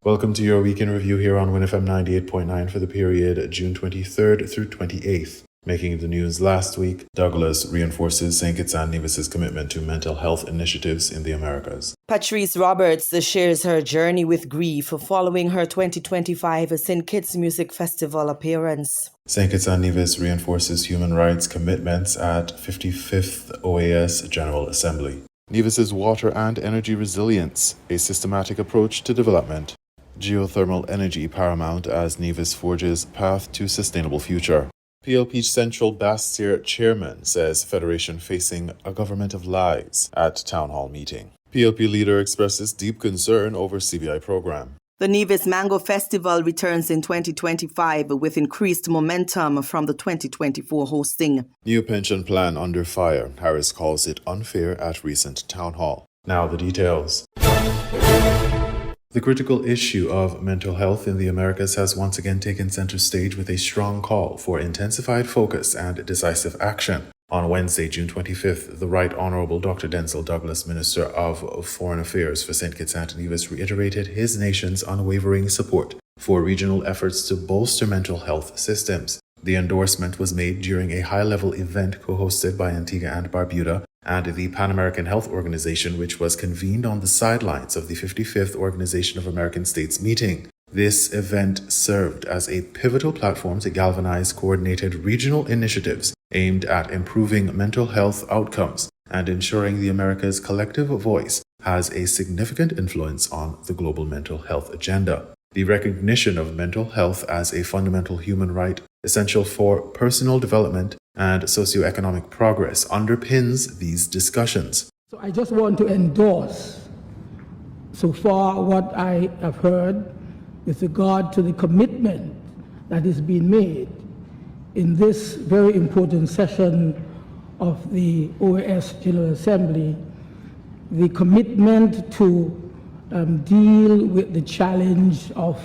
Welcome to your weekend review here on WINN FM 98.9 for the period June 23rd through 28th. Making the news last week, Douglas reinforces St. Kitts and Nevis's commitment to mental health initiatives in the Americas. Patrice Roberts shares her journey with grief following her 2025 St. Kitts Music Festival appearance. St. Kitts and Nevis reinforces human rights commitments at 55th OAS General Assembly. Nevis's water and energy resilience, a systematic approach to development. Geothermal energy paramount as Nevis forges path to sustainable future. PLP Central Bastyr chairman says federation facing a government of lies at town hall meeting. PLP leader expresses deep concern over CBI program. The Nevis Mango Festival returns in 2025 with increased momentum from the 2024 hosting. New pension plan under fire. Harris calls it unfair at recent town hall. Now the details. The critical issue of mental health in the Americas has once again taken center stage with a strong call for intensified focus and decisive action. On Wednesday, June 25th, the Right Honorable Dr. Denzel Douglas, Minister of Foreign Affairs for St. Kitts and Nevis, reiterated his nation's unwavering support for regional efforts to bolster mental health systems. The endorsement was made during a high-level event co-hosted by Antigua and Barbuda and the Pan American Health Organization, which was convened on the sidelines of the 55th Organization of American States meeting. This event served as a pivotal platform to galvanize coordinated regional initiatives aimed at improving mental health outcomes and ensuring the Americas' collective voice has a significant influence on the global mental health agenda. The recognition of mental health as a fundamental human right, essential for personal development and socioeconomic progress, underpins these discussions. So I just want to endorse so far what I have heard with regard to the commitment that is being made in this very important session of the OAS General Assembly, the commitment to deal with the challenge of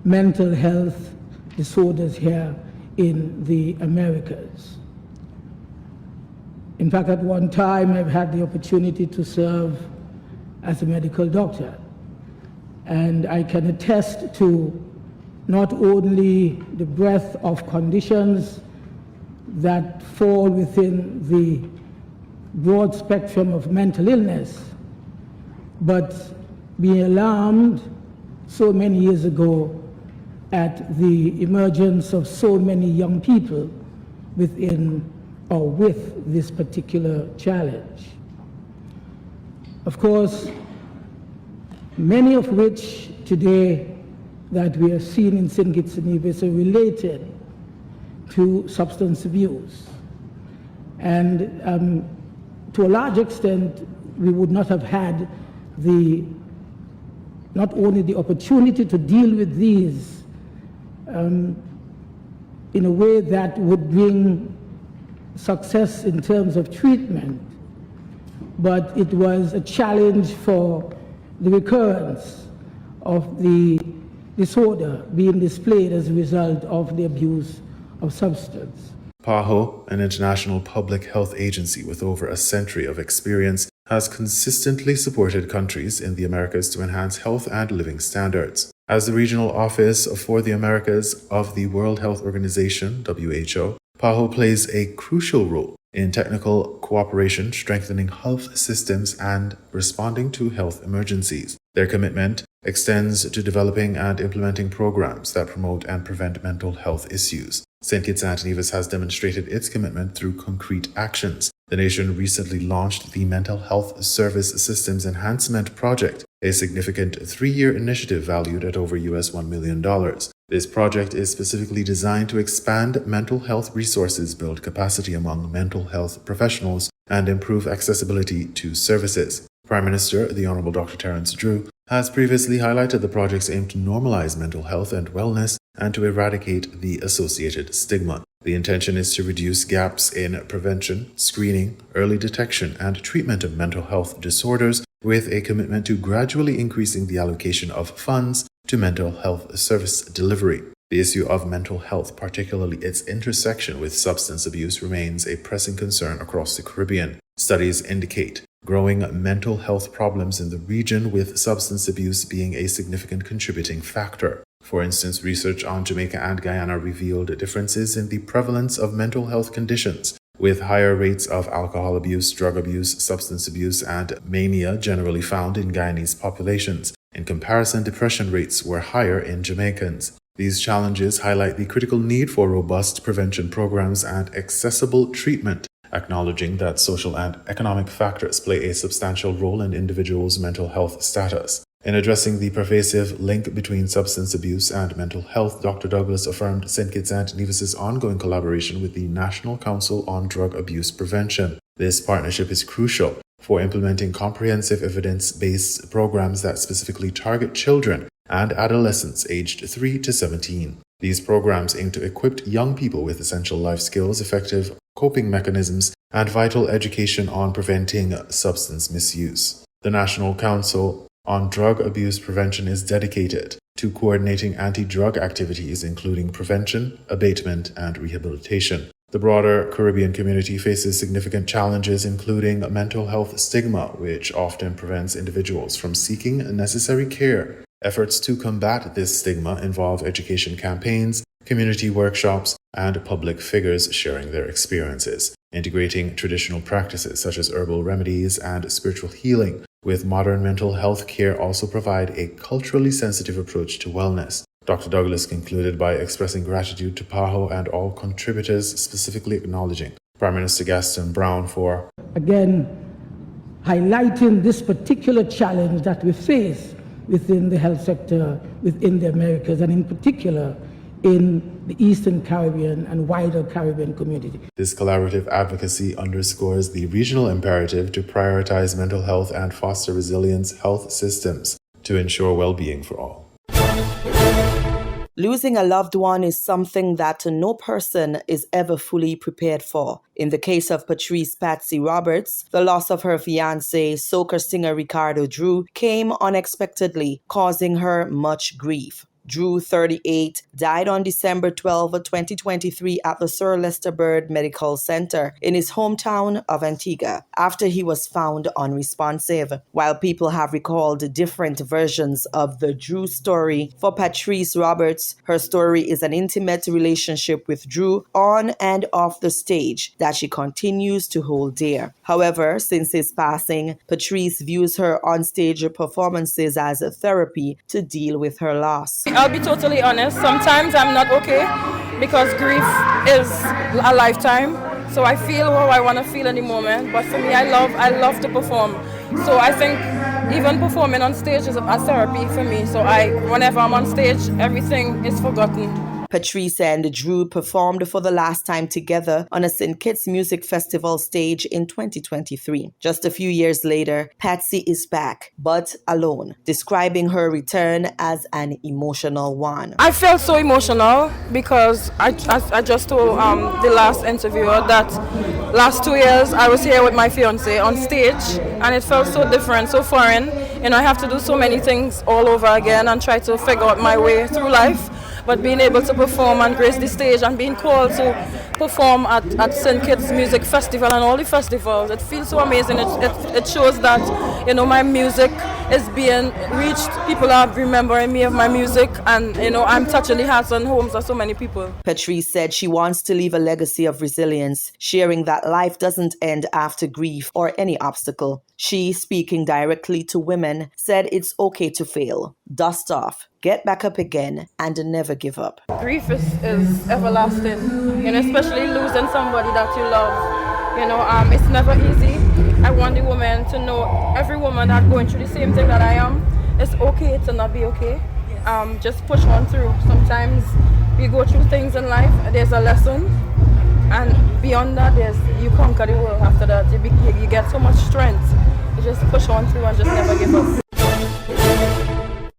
mental health disorders here in the Americas. In fact, at one time, I've had the opportunity to serve as a medical doctor, and I can attest to not only the breadth of conditions that fall within the broad spectrum of mental illness, but being alarmed so many years ago at the emergence of so many young people within or with this particular challenge. Of course, many of which today that we are seeing in St. Kitts and Nevis are related to substance abuse. And to a large extent, we would not have had not only the opportunity to deal with these in a way that would bring success in terms of treatment, but it was a challenge for the recurrence of the disorder being displayed as a result of the abuse of substance. PAHO, an international public health agency with over a century of experience, has consistently supported countries in the Americas to enhance health and living standards. As the regional office for the Americas of the World Health Organization, WHO, PAHO plays a crucial role in technical cooperation, strengthening health systems, and responding to health emergencies. Their commitment extends to developing and implementing programs that promote and prevent mental health issues. St. Kitts and Nevis has demonstrated its commitment through concrete actions. The nation recently launched the Mental Health Service Systems Enhancement Project, a significant 3-year initiative valued at over $1 million. This project is specifically designed to expand mental health resources, build capacity among mental health professionals, and improve accessibility to services. Prime Minister, the Honorable Dr. Terence Drew, has previously highlighted the project's aim to normalize mental health and wellness and to eradicate the associated stigma. The intention is to reduce gaps in prevention, screening, early detection, and treatment of mental health disorders, with a commitment to gradually increasing the allocation of funds to mental health service delivery. The issue of mental health, particularly its intersection with substance abuse, remains a pressing concern across the Caribbean. Studies indicate growing mental health problems in the region, with substance abuse being a significant contributing factor. For instance, research on Jamaica and Guyana revealed differences in the prevalence of mental health conditions, with higher rates of alcohol abuse, drug abuse, substance abuse, and mania generally found in Guyanese populations. In comparison, depression rates were higher in Jamaicans. These challenges highlight the critical need for robust prevention programs and accessible treatment, acknowledging that social and economic factors play a substantial role in individuals' mental health status. In addressing the pervasive link between substance abuse and mental health, Dr. Douglas affirmed St. Kitts and Nevis' ongoing collaboration with the National Council on Drug Abuse Prevention. This partnership is crucial for implementing comprehensive evidence-based programs that specifically target children and adolescents aged 3 to 17. These programs aim to equip young people with essential life skills, effective coping mechanisms, and vital education on preventing substance misuse. The National Council on Drug Abuse Prevention is dedicated to coordinating anti-drug activities, including prevention, abatement, and rehabilitation. The broader Caribbean community faces significant challenges, including mental health stigma, which often prevents individuals from seeking necessary care. Efforts to combat this stigma involve education campaigns, community workshops, and public figures sharing their experiences, integrating traditional practices such as herbal remedies and spiritual healing with modern mental health care also provide a culturally sensitive approach to wellness. Dr. Douglas concluded by expressing gratitude to PAHO and all contributors, specifically acknowledging Prime Minister Gaston Brown for, again, highlighting this particular challenge that we face within the health sector within the Americas, and in particular in the Eastern Caribbean and wider Caribbean community. This collaborative advocacy underscores the regional imperative to prioritize mental health and foster resilient health systems to ensure well-being for all. Losing a loved one is something that no person is ever fully prepared for. In the case of Patrice Patsy Roberts, the loss of her fiancé, soca singer Ricardo Drew, came unexpectedly, causing her much grief. Drew, 38, died on December 12, 2023 at the Sir Lester Bird Medical Center in his hometown of Antigua after he was found unresponsive. While people have recalled different versions of the Drew story, for Patrice Roberts, her story is an intimate relationship with Drew on and off the stage that she continues to hold dear. However, since his passing, Patrice views her onstage performances as a therapy to deal with her loss. I'll be totally honest, sometimes I'm not okay because grief is a lifetime. So I feel how I want to feel in the moment. But for me, I love to perform. So I think even performing on stage is a therapy for me. So whenever I'm on stage, everything is forgotten. Patrice and Drew performed for the last time together on a St. Kitts Music Festival stage in 2023. Just a few years later, Patsy is back, but alone, describing her return as an emotional one. I felt so emotional because I just told the last interviewer that last 2 years I was here with my fiancé on stage, and it felt so different, so foreign. You know, I have to do so many things all over again and try to figure out my way through life. But being able to perform and grace the stage and being called to perform at St. Kitts Music Festival and all the festivals, it feels so amazing. It shows that, you know, my music is being reached. People are remembering me of my music, and, you know, I'm touching the hearts and homes of so many people. Patrice said she wants to leave a legacy of resilience, sharing that life doesn't end after grief or any obstacle. She, speaking directly to women, said it's okay to fail, dust off, get back up again, and never give up. Grief is everlasting, you know, especially losing somebody that you love. You know, it's never easy. I want the women to know, every woman that's going through the same thing that I am, it's okay to not be okay. Just push on through. Sometimes we go through things in life, there's a lesson, and beyond that, you conquer the world after that. You get so much strength. You just push on through and just never give up.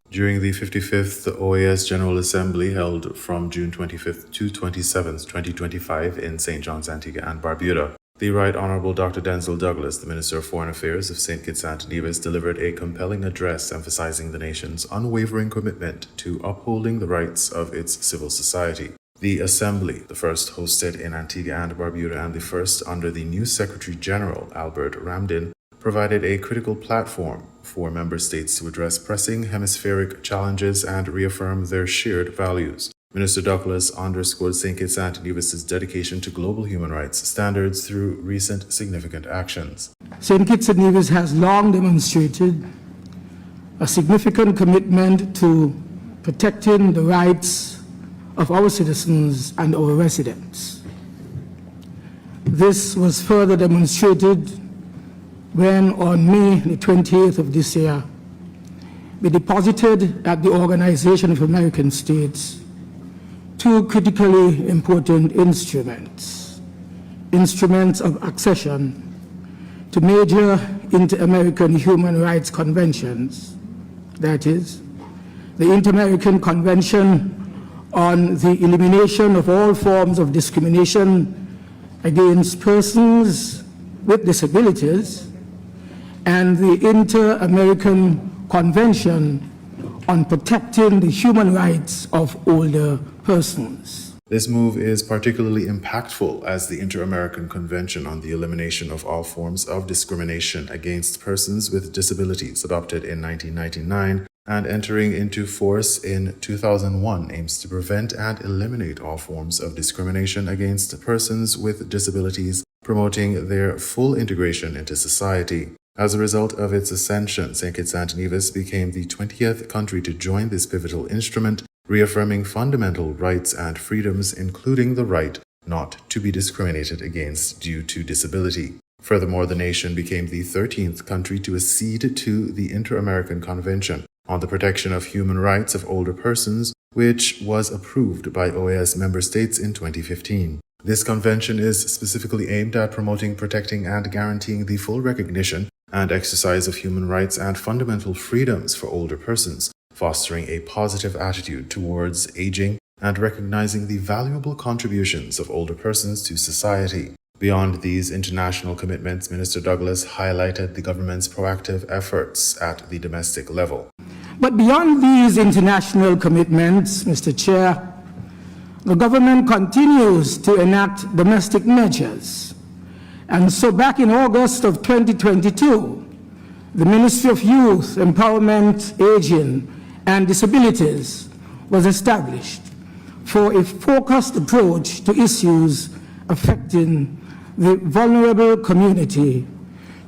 During the 55th OAS General Assembly held from June 25th to 27th, 2025 in St. John's, Antigua and Barbuda, the Right Honourable Dr. Denzel Douglas, the Minister of Foreign Affairs of St. Kitts and Nevis, delivered a compelling address emphasizing the nation's unwavering commitment to upholding the rights of its civil society. The Assembly, the first hosted in Antigua and Barbuda and the first under the new Secretary General, Albert Ramdin, provided a critical platform for member states to address pressing hemispheric challenges and reaffirm their shared values. Minister Douglas underscored St. Kitts and Nevis' dedication to global human rights standards through recent significant actions. St. Kitts and Nevis has long demonstrated a significant commitment to protecting the rights of our citizens and our residents. This was further demonstrated when on May the 28th of this year, we deposited at the Organization of American States two critically important instruments of accession to major inter-American human rights conventions, that is, the Inter-American Convention on the Elimination of All Forms of Discrimination against Persons with Disabilities and the Inter-American Convention on Protecting the Human Rights of Older Persons. This move is particularly impactful as the Inter-American Convention on the Elimination of All Forms of Discrimination against Persons with Disabilities, adopted in 1999 and entering into force in 2001, aims to prevent and eliminate all forms of discrimination against persons with disabilities, promoting their full integration into society. As a result of its ascension, St. Kitts and Nevis became the 20th country to join this pivotal instrument, reaffirming fundamental rights and freedoms, including the right not to be discriminated against due to disability. Furthermore, the nation became the 13th country to accede to the Inter-American Convention on the Protection of Human Rights of Older Persons, which was approved by OAS member states in 2015. This convention is specifically aimed at promoting, protecting, and guaranteeing the full recognition and exercise of human rights and fundamental freedoms for older persons, fostering a positive attitude towards aging and recognizing the valuable contributions of older persons to society. Beyond these international commitments, Minister Douglas highlighted the government's proactive efforts at the domestic level. But beyond these international commitments, Mr. Chair, the government continues to enact domestic measures. And so back in August of 2022, the Ministry of Youth, Empowerment, Aging, and Disabilities was established for a focused approach to issues affecting the vulnerable community,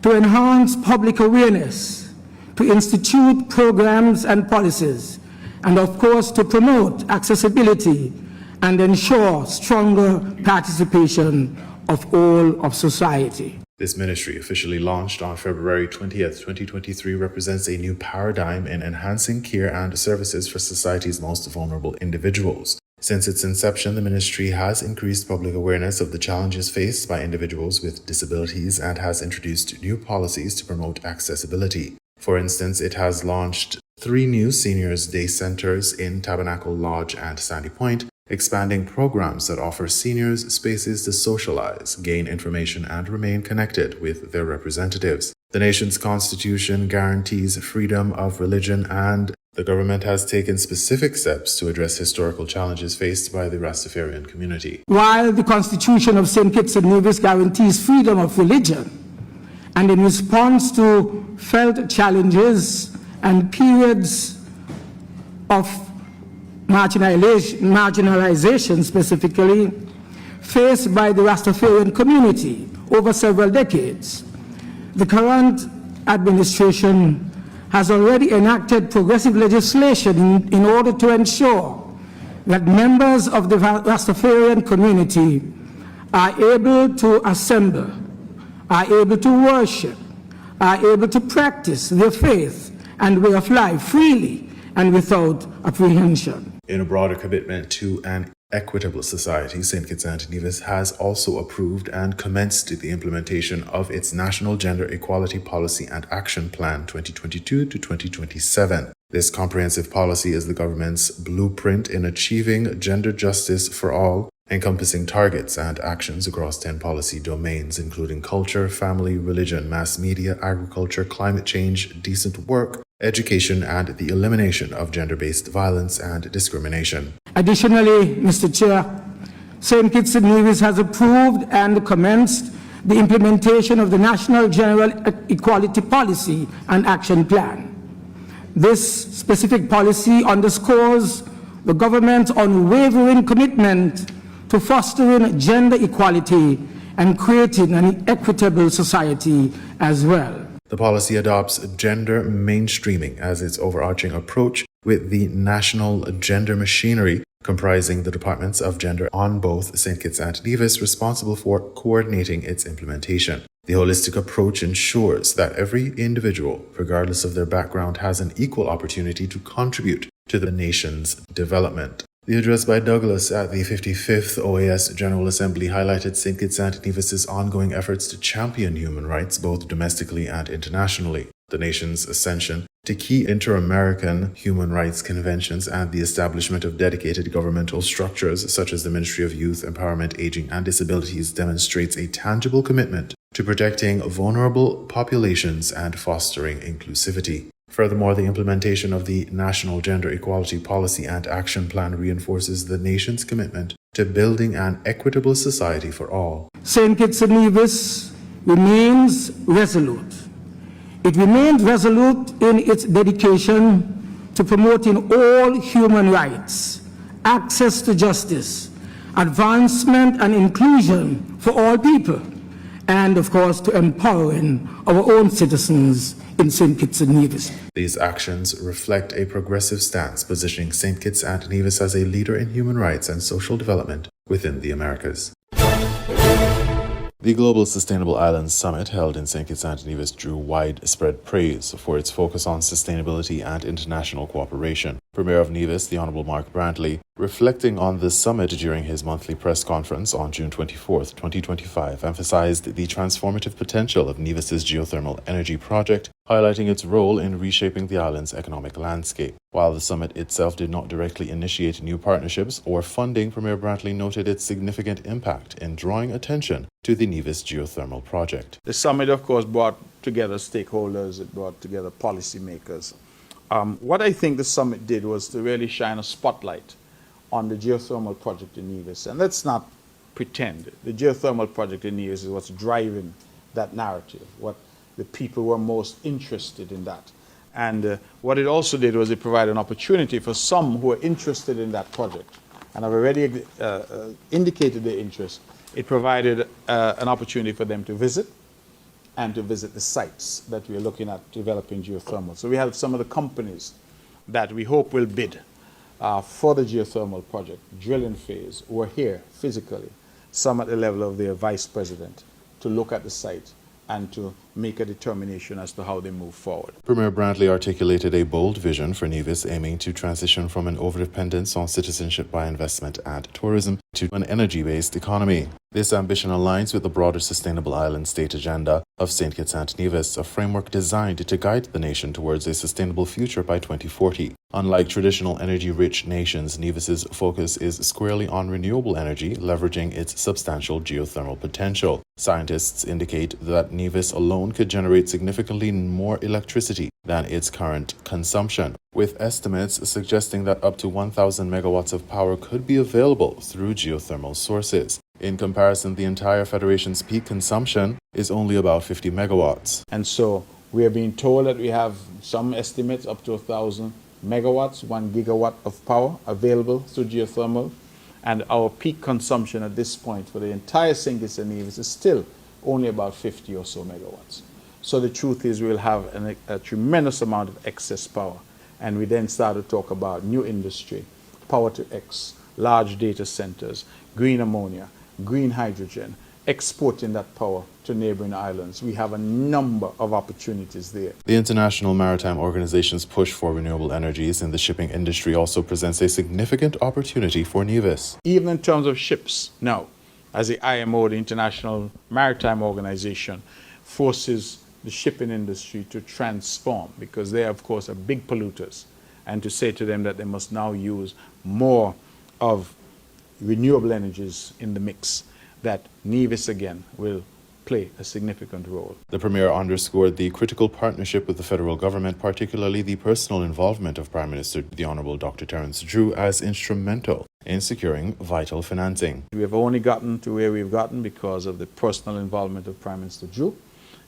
to enhance public awareness, to institute programs and policies, and of course to promote accessibility and ensure stronger participation of all of society. This ministry, officially launched on February 20th, 2023, represents a new paradigm in enhancing care and services for society's most vulnerable individuals. Since its inception, the ministry has increased public awareness of the challenges faced by individuals with disabilities and has introduced new policies to promote accessibility. For instance, it has launched 3 new Seniors Day Centers in Tabernacle Lodge and Sandy Point, expanding programs that offer seniors spaces to socialize, gain information, and remain connected with their representatives. The nation's constitution guarantees freedom of religion, and the government has taken specific steps to address historical challenges faced by the Rastafarian community. While the Constitution of St. Kitts and Nevis guarantees freedom of religion, and in response to felt challenges and periods of marginalization specifically faced by the Rastafarian community over several decades, the current administration has already enacted progressive legislation in order to ensure that members of the Rastafarian community are able to assemble, are able to worship, are able to practice their faith and way of life freely and without apprehension. In a broader commitment to an equitable society, St. Kitts and Nevis has also approved and commenced the implementation of its National Gender Equality Policy and Action Plan 2022 to 2027. This comprehensive policy is the government's blueprint in achieving gender justice for all, encompassing targets and actions across 10 policy domains, including culture, family, religion, mass media, agriculture, climate change, decent work, education, and the elimination of gender-based violence and discrimination. Additionally, Mr. Chair, St. Kitts and Nevis has approved and commenced the implementation of the National General Equality Policy and Action Plan. This specific policy underscores the government's unwavering commitment to fostering gender equality and creating an equitable society as well. The policy adopts gender mainstreaming as its overarching approach, with the national gender machinery comprising the departments of gender on both St. Kitts and Nevis responsible for coordinating its implementation. The holistic approach ensures that every individual, regardless of their background, has an equal opportunity to contribute to the nation's development. The address by Douglas at the 55th OAS General Assembly highlighted St. Kitts and Nevis's ongoing efforts to champion human rights both domestically and internationally, the nation's ascension to key inter-American human rights conventions, and the establishment of dedicated governmental structures such as the Ministry of Youth, Empowerment, Aging and Disabilities demonstrates a tangible commitment to protecting vulnerable populations and fostering inclusivity. Furthermore, the implementation of the National Gender Equality Policy and Action Plan reinforces the nation's commitment to building an equitable society for all. St. Kitts and Nevis remains resolute. It remains resolute in its dedication to promoting all human rights, access to justice, advancement and inclusion for all people, and of course to empowering our own citizens in St. Kitts and Nevis. These actions reflect a progressive stance, positioning St. Kitts and Nevis as a leader in human rights and social development within the Americas. The Global Sustainable Islands Summit held in St. Kitts and Nevis drew widespread praise for its focus on sustainability and international cooperation. Premier of Nevis, the Honourable Mark Brantley, reflecting on the summit during his monthly press conference on June 24, 2025, emphasized the transformative potential of Nevis's geothermal energy project, highlighting its role in reshaping the island's economic landscape. While the summit itself did not directly initiate new partnerships or funding, Premier Brantley noted its significant impact in drawing attention to the Nevis geothermal project. The summit, of course, brought together stakeholders, it brought together policymakers. What I think the summit did was to really shine a spotlight on the geothermal project in Nevis. And let's not pretend. The geothermal project in Nevis is what's driving that narrative, what the people were most interested in that. And what it also did was it provided an opportunity for some who are interested in that project and have already indicated their interest. It provided an opportunity for them to visit and to visit the sites that we are looking at developing geothermal. So we have some of the companies that we hope will bid for the geothermal project, drilling phase, who are here physically, some at the level of their vice president, to look at the site and to make a determination as to how they move forward. Premier Brantley articulated a bold vision for Nevis, aiming to transition from an overdependence on citizenship by investment and tourism to an energy-based economy. This ambition aligns with the broader Sustainable Island State agenda of St. Kitts and Nevis, a framework designed to guide the nation towards a sustainable future by 2040. Unlike traditional energy-rich nations, Nevis's focus is squarely on renewable energy, leveraging its substantial geothermal potential. Scientists indicate that Nevis alone could generate significantly more electricity than its current consumption, with estimates suggesting that up to 1,000 megawatts of power could be available through geothermal sources. In comparison, the entire Federation's peak consumption is only about 50 megawatts. And so we are being told that we have some estimates up to 1,000 megawatts, 1 gigawatt of power available through geothermal. And our peak consumption at this point for the entire St. Kitts and Nevis is still only about 50 or so megawatts. So the truth is we'll have a tremendous amount of excess power. And we then start to talk about new industry, power to X, large data centers, green ammonia, green hydrogen, exporting that power to neighboring islands. We have a number of opportunities there. The International Maritime Organization's push for renewable energies in the shipping industry also presents a significant opportunity for Nevis. Even in terms of ships, now, as the IMO, the International Maritime Organization, forces the shipping industry to transform, because they, of course, are big polluters, and to say to them that they must now use more of renewable energies in the mix, that Nevis again will play a significant role. The Premier underscored the critical partnership with the federal government, particularly the personal involvement of Prime Minister the Honourable Dr. Terence Drew, as instrumental in securing vital financing. We have only gotten to where we've gotten because of the personal involvement of Prime Minister Drew,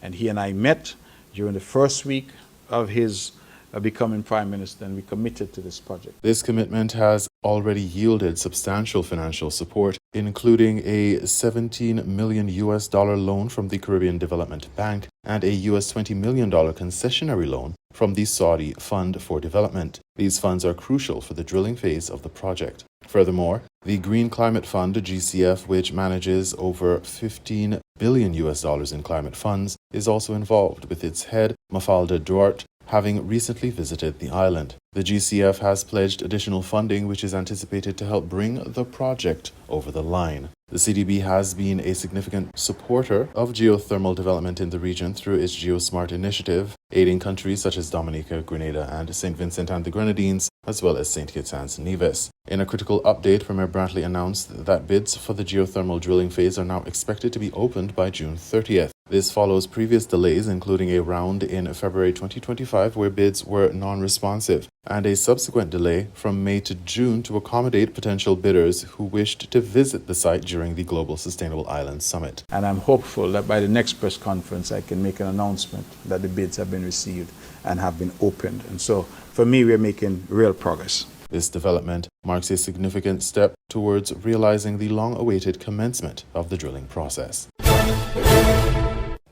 and he and I met during the first week of his becoming Prime Minister, and we committed to this project. This commitment has already yielded substantial financial support, including a $17 million loan from the Caribbean Development Bank and a $20 million concessionary loan from the Saudi Fund for Development. These funds are crucial for the drilling phase of the project. Furthermore, the Green Climate Fund, GCF, which manages over $15 billion in climate funds, is also involved, with its head, Mafalda Duarte, having recently visited the island. The GCF has pledged additional funding, which is anticipated to help bring the project over the line. The CDB has been a significant supporter of geothermal development in the region through its GeoSmart initiative, aiding countries such as Dominica, Grenada, and St. Vincent and the Grenadines, as well as St. Kitts and Nevis. In a critical update, Premier Brantley announced that bids for the geothermal drilling phase are now expected to be opened by June 30th. This follows previous delays, including a round in February 2025 where bids were non-responsive, and a subsequent delay from May to June to accommodate potential bidders who wished to visit the site during the Global Sustainable Islands Summit. And I'm hopeful that by the next press conference I can make an announcement that the bids have been received and have been opened. And so for me, we're making real progress. This development marks a significant step towards realizing the long-awaited commencement of the drilling process.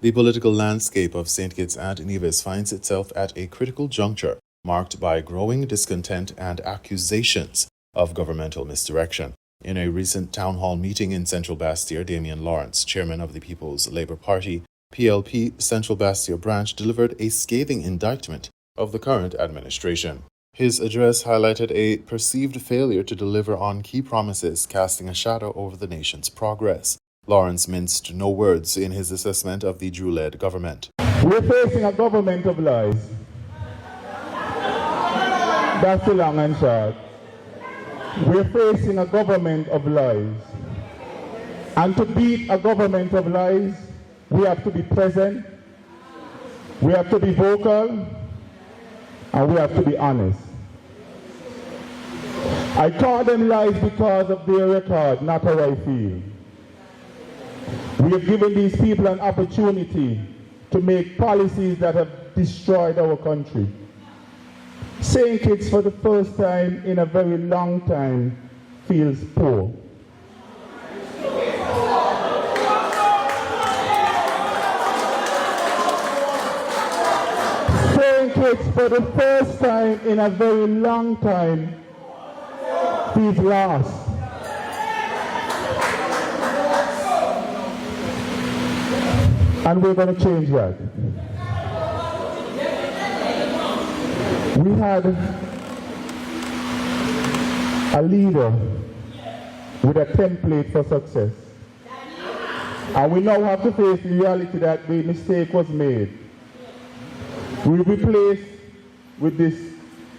The political landscape of St. Kitts and Nevis finds itself at a critical juncture, marked by growing discontent and accusations of governmental misdirection. In a recent town hall meeting in Central Bastia, Damian Lawrence, chairman of the People's Labour Party, PLP Central Bastia branch, delivered a scathing indictment of the current administration. His address highlighted a perceived failure to deliver on key promises, casting a shadow over the nation's progress. Lawrence minced no words in his assessment of the Drew-led government. We're facing a government of lies. That's the long and short. We're facing a government of lies. And to beat a government of lies, we have to be present, we have to be vocal, and we have to be honest. I call them lies because of their record, not how I feel. We have given these people an opportunity to make policies that have destroyed our country. St. Kitts, for the first time in a very long time, feels poor. St. Kitts, for the first time in a very long time, feels lost. And we're going to change that. We had a leader with a template for success. And we now have to face the reality that the mistake was made. We'll be placed with this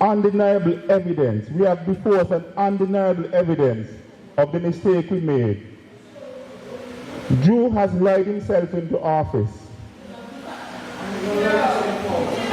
undeniable evidence. We have before us an undeniable evidence of the mistake we made. Drew has lied himself into office.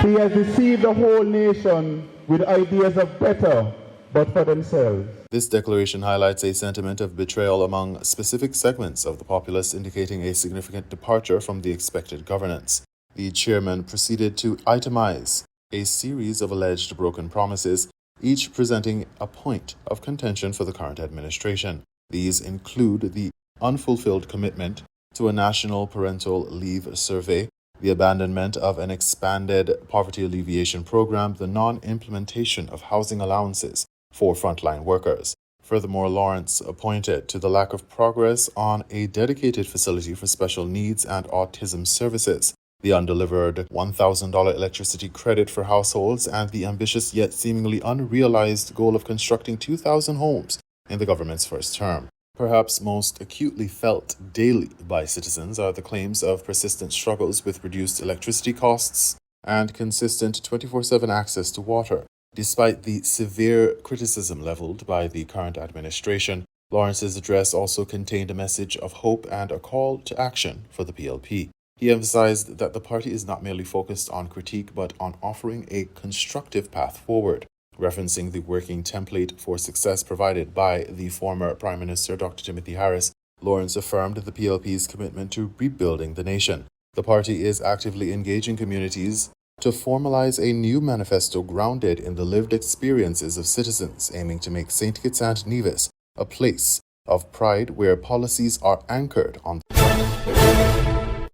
He has deceived the whole nation with ideas of better, but for themselves. This declaration highlights a sentiment of betrayal among specific segments of the populace, indicating a significant departure from the expected governance. The chairman proceeded to itemize a series of alleged broken promises, each presenting a point of contention for the current administration. These include the unfulfilled commitment to a national parental leave survey, the abandonment of an expanded poverty alleviation program, the non-implementation of housing allowances for frontline workers. Furthermore, Lawrence pointed to the lack of progress on a dedicated facility for special needs and autism services, the undelivered $1,000 electricity credit for households, and the ambitious yet seemingly unrealized goal of constructing 2,000 homes in the government's first term. Perhaps most acutely felt daily by citizens are the claims of persistent struggles with reduced electricity costs and consistent 24/7 access to water. Despite the severe criticism leveled by the current administration, Lawrence's address also contained a message of hope and a call to action for the PLP. He emphasized that the party is not merely focused on critique but on offering a constructive path forward. Referencing the working template for success provided by the former Prime Minister Dr. Timothy Harris, Lawrence affirmed the PLP's commitment to rebuilding the nation. The party is actively engaging communities to formalize a new manifesto grounded in the lived experiences of citizens, aiming to make St. Kitts and Nevis a place of pride where policies are anchored on.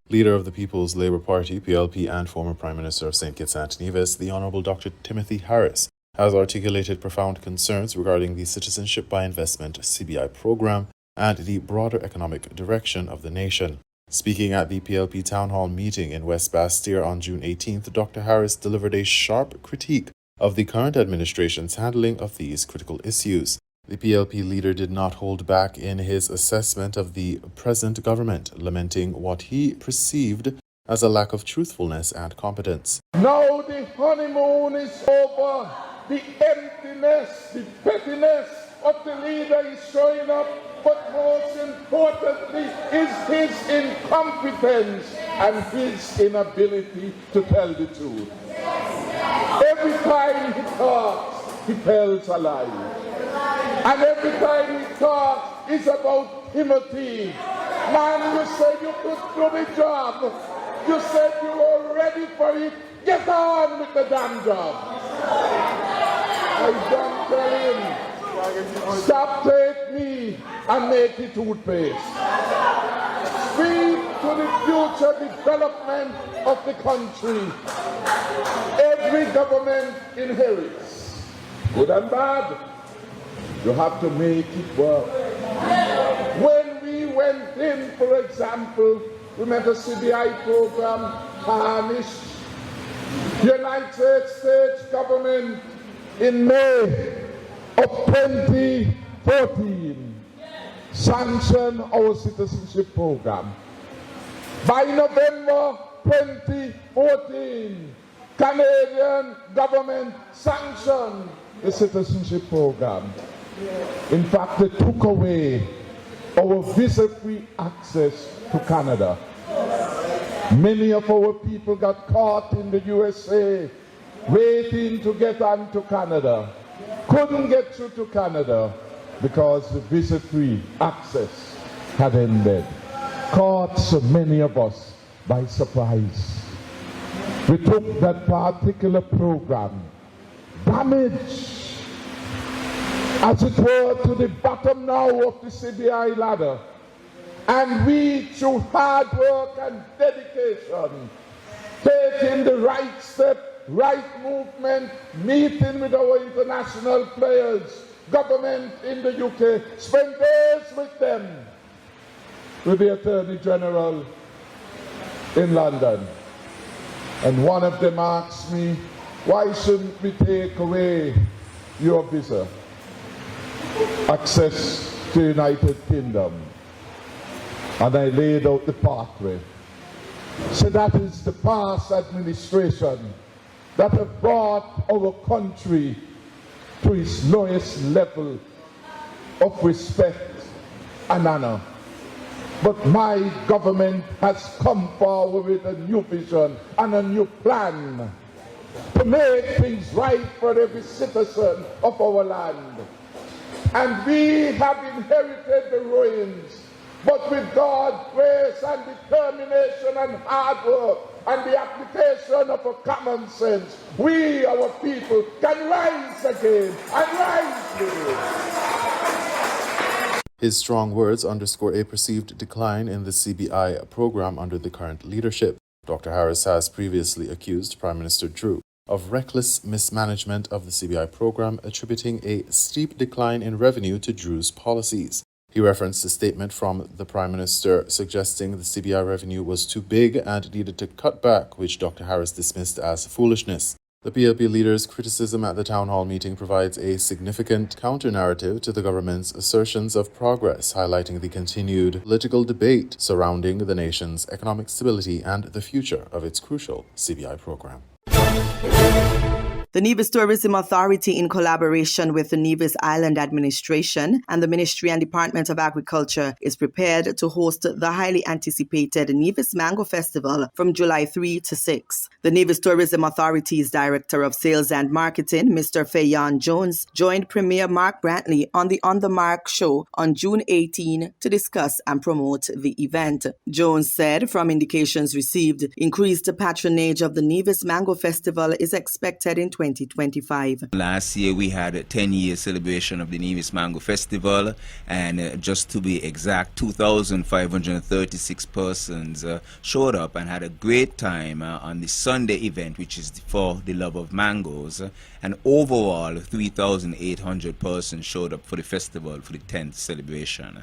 Leader of the People's Labour Party, PLP, and former Prime Minister of St. Kitts and Nevis, the Honourable Dr. Timothy Harris, has articulated profound concerns regarding the Citizenship by Investment (CBI) program and the broader economic direction of the nation. Speaking at the PLP Town Hall meeting in West Bastille on June 18th, Dr. Harris delivered a sharp critique of the current administration's handling of these critical issues. The PLP leader did not hold back in his assessment of the present government, lamenting what he perceived as a lack of truthfulness and competence. Now the honeymoon is over. The emptiness, the pettiness of the leader is showing up, but most importantly is his incompetence and his inability to tell the truth. Every time he talks, he tells a lie. And every time he talks, it's about Timothy. Man, you said you could do the job. You said you were ready for it. Get on with the damn job. I don't tell him, stop take me and make it toothpaste. Speak to the future development of the country. Every government inherits, good and bad. You have to make it work. When we went in, for example, we met a CBI program tarnished. The United States government in May of 2014 sanctioned our citizenship program. By November 2014, Canadian government sanctioned the citizenship program. In fact, they took away our visa-free access to Canada. Many of our people got caught in the USA waiting to get on to Canada. Couldn't get through to Canada because the visa-free access had ended. Caught so many of us by surprise. We took that particular program, damaged, as it were, to the bottom now of the CBI ladder. And we, through hard work and dedication, taking the right step, right movement, meeting with our international players, government in the UK, spent days with them, with the Attorney General in London. And one of them asked me, why shouldn't we take away your visa access to the United Kingdom? And I laid out the pathway. So that is the past administration that have brought our country to its lowest level of respect and honor. But my government has come forward with a new vision and a new plan to make things right for every citizen of our land. And we have inherited the ruins, but with God's grace and determination and hard work and the application of a common sense, we, our people, can rise again and rise with it. His strong words underscore a perceived decline in the CBI program under the current leadership. Dr. Harris has previously accused Prime Minister Drew of reckless mismanagement of the CBI program, attributing a steep decline in revenue to Drew's policies. He referenced a statement from the Prime Minister suggesting the CBI revenue was too big and needed to cut back, which Dr. Harris dismissed as foolishness. The PLP leader's criticism at the town hall meeting provides a significant counter-narrative to the government's assertions of progress, highlighting the continued political debate surrounding the nation's economic stability and the future of its crucial CBI program. The Nevis Tourism Authority, in collaboration with the Nevis Island Administration and the Ministry and Department of Agriculture, is prepared to host the highly anticipated Nevis Mango Festival from July 3 to 6. The Nevis Tourism Authority's Director of Sales and Marketing, Mr. Fayon Jones, joined Premier Mark Brantley on the Mark show on June 18 to discuss and promote the event. Jones said from indications received, increased patronage of the Nevis Mango Festival is expected in 2025. Last year we had a 10-year celebration of the Nevis Mango Festival, and just to be exact, 2,536 persons showed up and had a great time on the Sunday event, which is for the love of mangoes, and overall 3,800 persons showed up for the festival for the 10th celebration.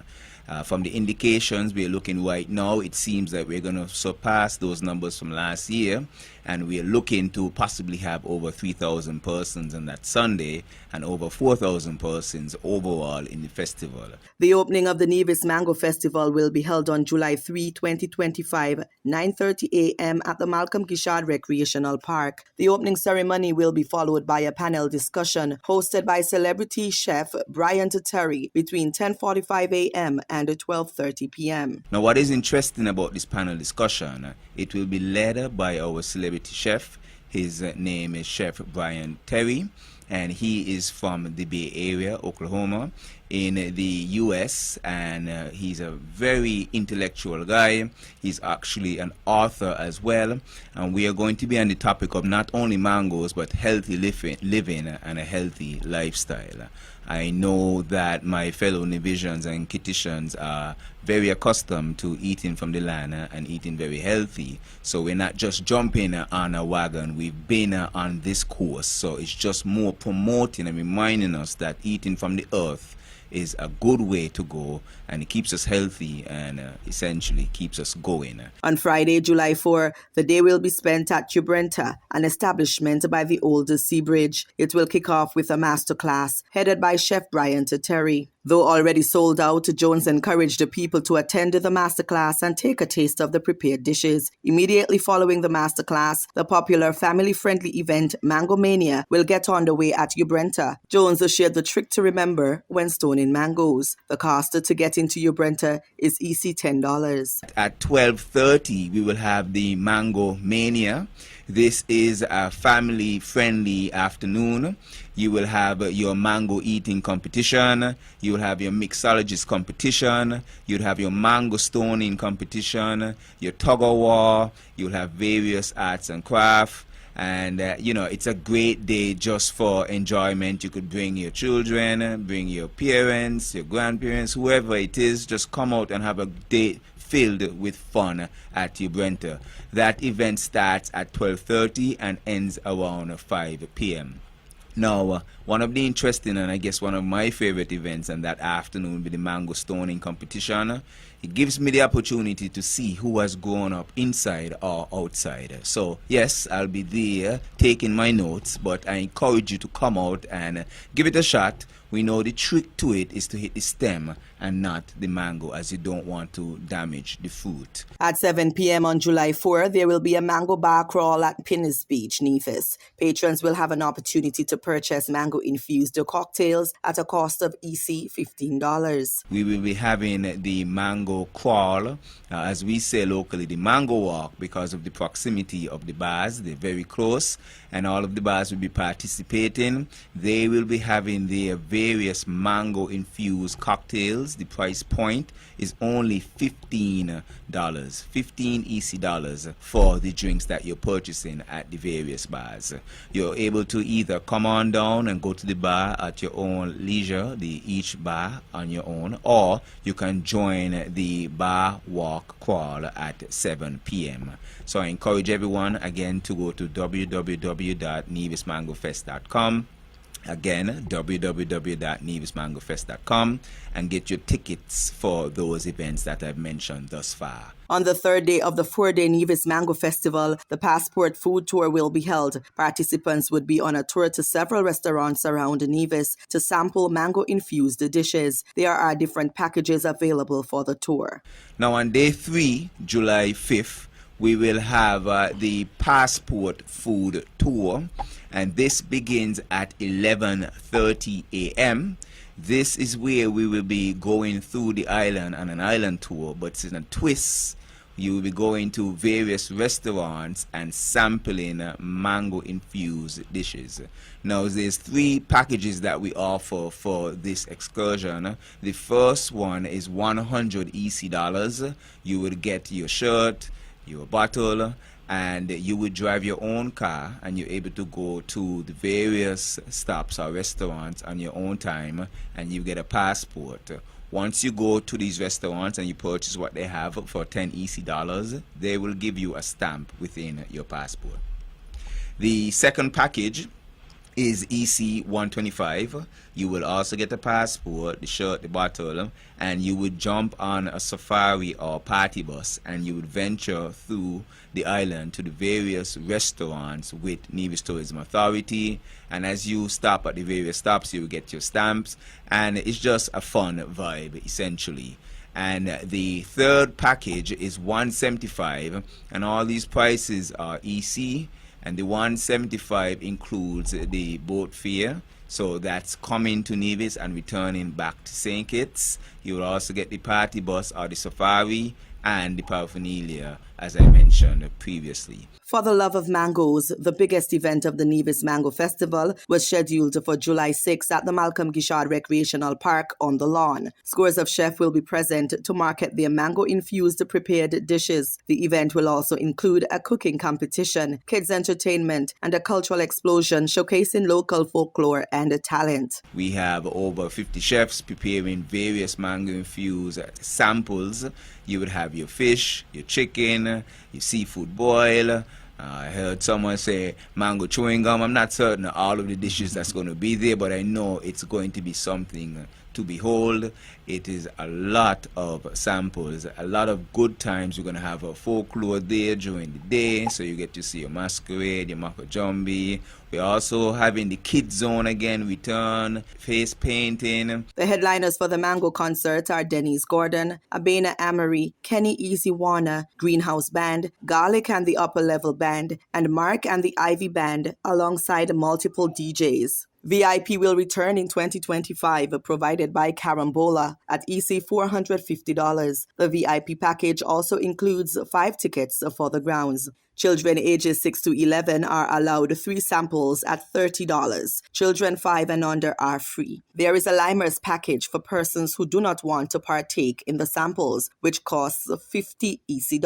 From the indications we're looking right now, it seems that we're going to surpass those numbers from last year, and we're looking to possibly have over 3,000 persons on that Sunday and over 4,000 persons overall in the festival. The opening of the Nevis Mango Festival will be held on July 3, 2025, 9:30 a.m. at the Malcolm Gishard Recreational Park. The opening ceremony will be followed by a panel discussion hosted by celebrity chef Brian Terry between 10:45 a.m. and 12:30 p.m. Now, what is interesting about this panel discussion, it will be led by our celebrity chef. His name is Chef Brian Terry, and he is from the Bay Area, Oklahoma, in the U.S., and he's a very intellectual guy. He's actually an author as well, and we are going to be on the topic of not only mangoes, but healthy living and a healthy lifestyle. I know that my fellow Nevisians and Kittitians are very accustomed to eating from the land and eating very healthy. So we're not just jumping on a wagon, we've been on this course. So it's just more promoting and reminding us that eating from the earth is a good way to go, and it keeps us healthy and essentially keeps us going. On Friday, July 4, the day will be spent at Ubrenta, an establishment by the old Sea Bridge. It will kick off with a masterclass headed by Chef Brian Terry. Though already sold out, Jones encouraged the people to attend the masterclass and take a taste of the prepared dishes. Immediately following the masterclass, the popular family-friendly event Mango Mania will get underway at Ubrenta. Jones shared the trick to remember when stoning mangoes. The cost to get into Ubrenta is EC $10. At 12:30, we will have the Mango Mania. This is a family-friendly afternoon. You will have your mango eating competition. You will have your mixologist competition. You'll have your mango stoning competition, your tug-of-war. You'll have various arts and crafts. And, it's a great day just for enjoyment. You could bring your children, bring your parents, your grandparents, whoever it is. Just come out and have a day filled with fun at Ubrenta. That event starts at 12:30 and ends around 5 p.m. Now, one of the interesting and I guess one of my favorite events on that afternoon will be the mango stoning competition. It gives me the opportunity to see who has grown up inside or outside. So, yes, I'll be there taking my notes, but I encourage you to come out and give it a shot. We know the trick to it is to hit the stem and not the mango, as you don't want to damage the fruit. At 7 p.m. on July 4, there will be a mango bar crawl at Pinnis Beach, Nevis. Patrons will have an opportunity to purchase mango-infused cocktails at a cost of EC $15. We will be having the mango crawl, as we say locally, the mango walk, because of the proximity of the bars. They're very close, and all of the bars will be participating. They will be having their various mango-infused cocktails. The price point is only $15, 15 EC dollars for the drinks that you're purchasing at the various bars. You're able to either come on down and go to the bar at your own leisure, each bar on your own, or you can join the bar walk crawl at 7 p.m. So I encourage everyone again to go to www.nevismangofest.com. Again, www.nevismangofest.com, and get your tickets for those events that I've mentioned thus far. On the third day of the 4-day Nevis Mango Festival, the Passport Food Tour will be held. Participants would be on a tour to several restaurants around Nevis to sample mango-infused dishes. There are different packages available for the tour. Now on day 3, July 5th, we will have the passport food tour, and this begins at 11:30 a.m. This is where we will be going through the island on an island tour, but it's in a twist. You will be going to various restaurants and sampling mango-infused dishes. Now, there's 3 packages that we offer for this excursion. The first one is $100 EC. You would get your shirt, your bottle, and you would drive your own car, and you're able to go to the various stops or restaurants on your own time, and you get a passport. Once you go to these restaurants and you purchase what they have for $10 EC, they will give you a stamp within your passport. The second package is EC 125. You will also get a passport, the shirt, the bottle, and you would jump on a safari or party bus, and you would venture through the island to the various restaurants with Nevis Tourism Authority. And as you stop at the various stops, you will get your stamps, and it's just a fun vibe essentially. And the third package is $175, and all these prices are EC. And the $175 includes the boat fare, so that's coming to Nevis and returning back to St. Kitts. You will also get the party bus or the safari and the paraphernalia, as I mentioned previously. For the love of mangoes, the biggest event of the Nevis Mango Festival was scheduled for July 6 at the Malcolm Gishard Recreational Park on the lawn. Scores of chefs will be present to market their mango-infused prepared dishes. The event will also include a cooking competition, kids entertainment, and a cultural explosion showcasing local folklore and talent. We have over 50 chefs preparing various mango-infused samples. You would have your fish, your chicken, your seafood boil. I heard someone say mango chewing gum. I'm not certain of all of the dishes that's going to be there, but I know it's going to be something to behold. It is a lot of samples, a lot of good times. You're going to have a folklore there during the day, so you get to see your masquerade, your makajumbi. We're also having the kids zone again return, face painting. The headliners for the Mango concert are Denise Gordon, Abena Amory, Kenny Easy Warner, Greenhouse Band, Garlic and the Upper Level Band, and Mark and the Ivy Band, alongside multiple DJs. VIP will return in 2025, provided by Carambola at EC $450. The VIP package also includes 5 tickets for the grounds. Children ages 6 to 11 are allowed 3 samples at $30. Children 5 and under are free. There is a Limers package for persons who do not want to partake in the samples, which costs $50 EC.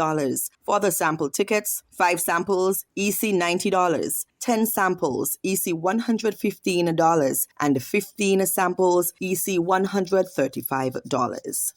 For the sample tickets, 5 samples, EC $90. 10 samples, EC $115, and 15 samples, EC $135.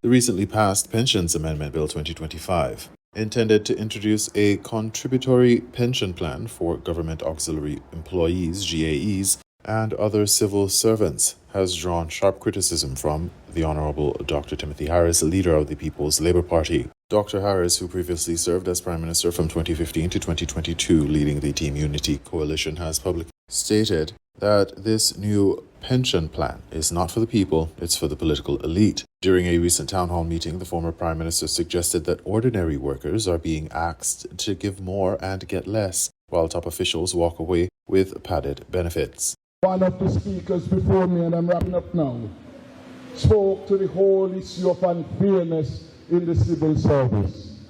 The recently passed Pensions Amendment Bill 2025, intended to introduce a contributory pension plan for government auxiliary employees, GAEs, and other civil servants, has drawn sharp criticism from the Honorable Dr. Timothy Harris, leader of the People's Labour Party. Dr. Harris, who previously served as Prime Minister from 2015 to 2022, leading the Team Unity coalition, has publicly stated that this new pension plan is not for the people, it's for the political elite. During a recent town hall meeting, the former Prime Minister suggested that ordinary workers are being asked to give more and get less, while top officials walk away with padded benefits. One of the speakers before me, and I'm wrapping up now, spoke to the whole issue of unfairness in the civil service.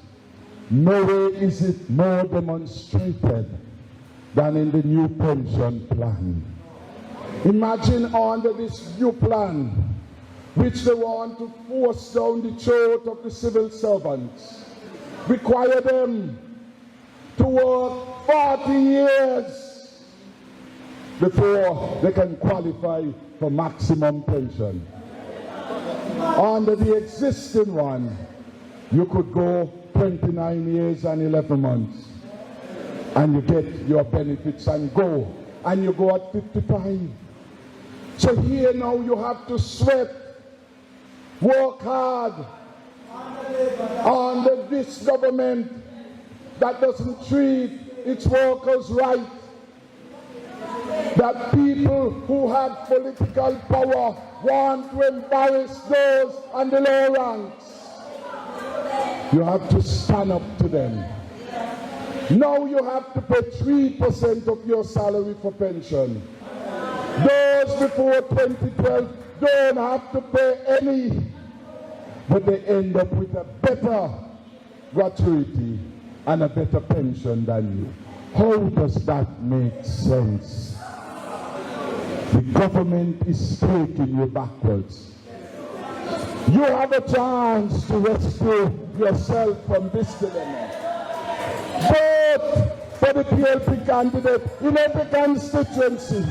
Nowhere is it more demonstrated than in the new pension plan. Imagine under this new plan, which they want to force down the throat of the civil servants, require them to work 40 years before they can qualify for maximum pension. Under the existing one, you could go 29 years and 11 months, and you get your benefits and go at 55. So here now you have to sweat, work hard under this government that doesn't treat its workers right, that people who have political power want to embarrass those on the low ranks. You have to stand up to them. Now you have to pay 3% of your salary for pension. Those before 2012 don't have to pay any, but they end up with a better gratuity and a better pension than you. How does that make sense? The government is taking you backwards. You have a chance to rescue yourself from this dilemma. Vote for the PLP candidate in every constituency.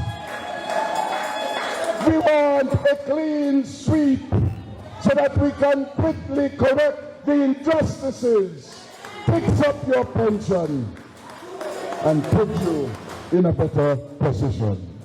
We want a clean sweep so that we can quickly correct the injustices, fix up your pension, and put you in a better position.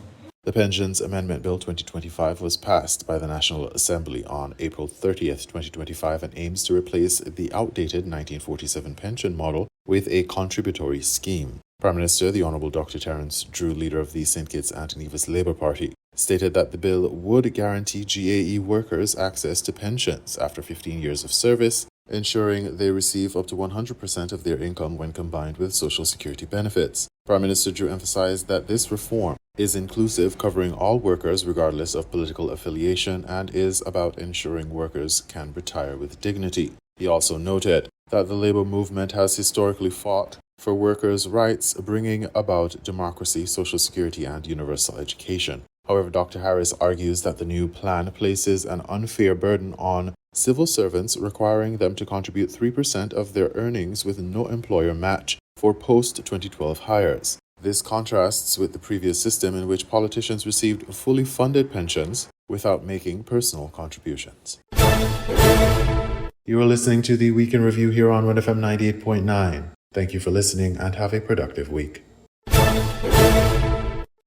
The Pensions Amendment Bill 2025 was passed by the National Assembly on April 30th, 2025 and aims to replace the outdated 1947 pension model with a contributory scheme. Prime Minister, the Honourable Dr. Terence Drew, leader of the St. Kitts Anthony Nevis Labour Party, stated that the bill would guarantee GAE workers access to pensions after 15 years of service, ensuring they receive up to 100% of their income when combined with Social Security benefits. Prime Minister Drew emphasized that this reform is inclusive, covering all workers regardless of political affiliation, and is about ensuring workers can retire with dignity. He also noted that the labor movement has historically fought for workers' rights, bringing about democracy, social security, and universal education. However, Dr. Harris argues that the new plan places an unfair burden on civil servants, requiring them to contribute 3% of their earnings with no employer match for post-2012 hires. This contrasts with the previous system in which politicians received fully funded pensions without making personal contributions. You are listening to the Week in Review here on WINN FM 98.9. Thank you for listening and have a productive week.